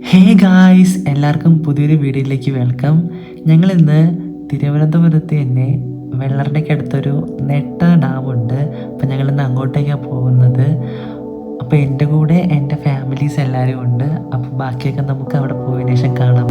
Hey guys, എല്ലാവർക്കും പുതിയൊരു വീഡിയോയിലേക്ക് വെൽക്കം. ഞങ്ങളിന്ന് തിരുവനന്തപുരത്ത് തന്നെ വെള്ളറടയ്ക്ക് അടുത്തൊരു നെട്ട ഡാമുണ്ട്. അപ്പോൾ ഞങ്ങളിന്ന് അങ്ങോട്ടേക്കാണ് പോകുന്നത്. അപ്പോൾ എൻ്റെ കൂടെ എൻ്റെ ഫാമിലീസ് എല്ലാവരും ഉണ്ട്. അപ്പോൾ ബാക്കിയൊക്കെ നമുക്ക് അവിടെ പോയതിനു ശേഷം കാണാം.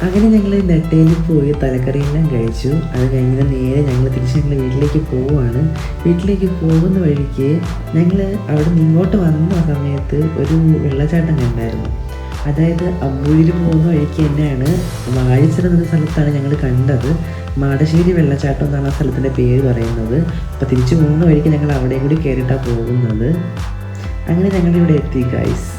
അങ്ങനെ ഞങ്ങൾ നെട്ടയിൽ പോയി തലക്കറിയെല്ലാം കഴിച്ചു. അത് കഴിഞ്ഞ് നേരെ ഞങ്ങൾ തിരിച്ച് വീട്ടിലേക്ക് പോവുകയാണ്. വീട്ടിലേക്ക് പോകുന്ന വഴിക്ക് ഞങ്ങൾ അവിടെ നിന്ന് ഇങ്ങോട്ട് വന്ന സമയത്ത് ഒരു വെള്ളച്ചാട്ടം കണ്ടായിരുന്നു. അതായത് അമ്പൂരിൽ പോകുന്ന വഴിക്ക് തന്നെയാണ് വാഴിച്ചൽ എന്ന സ്ഥലത്താണ് ഞങ്ങൾ കണ്ടത്. മാടശ്ശേരി വെള്ളച്ചാട്ടം എന്നാണ് ആ സ്ഥലത്തിൻ്റെ പേര് പറയുന്നത്. അപ്പോൾ തിരിച്ചു പോകുന്ന വഴിക്ക് ഞങ്ങൾ അവിടെയും കൂടി കയറിയിട്ടാണ് പോകുന്നത്. അങ്ങനെ ഞങ്ങളിവിടെ എത്തി ഗൈസ്.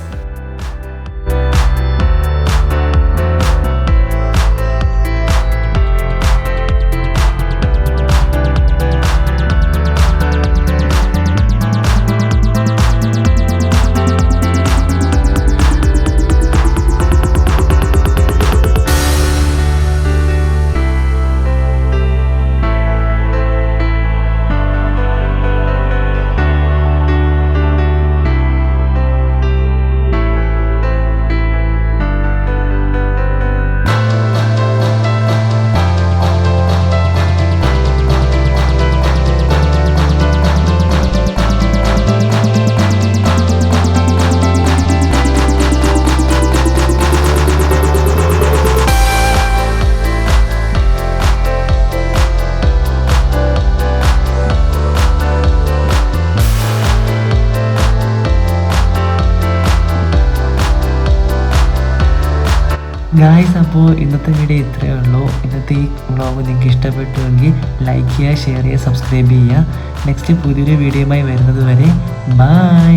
ഗായ്സ്, അപ്പോൾ ഇന്നത്തെ വീഡിയോ ഇത്രയേ ഉള്ളൂ. ഇന്നത്തെ ഈ വ്ളോഗ് നിങ്ങൾക്ക് ഇഷ്ടപ്പെട്ടുവെങ്കിൽ ലൈക്ക് ചെയ്യുക, ഷെയർ ചെയ്യുക, സബ്സ്ക്രൈബ് ചെയ്യുക. നെക്സ്റ്റ് പുതിയൊരു വീഡിയോയുമായി വരുന്നത് വരെ ബൈ.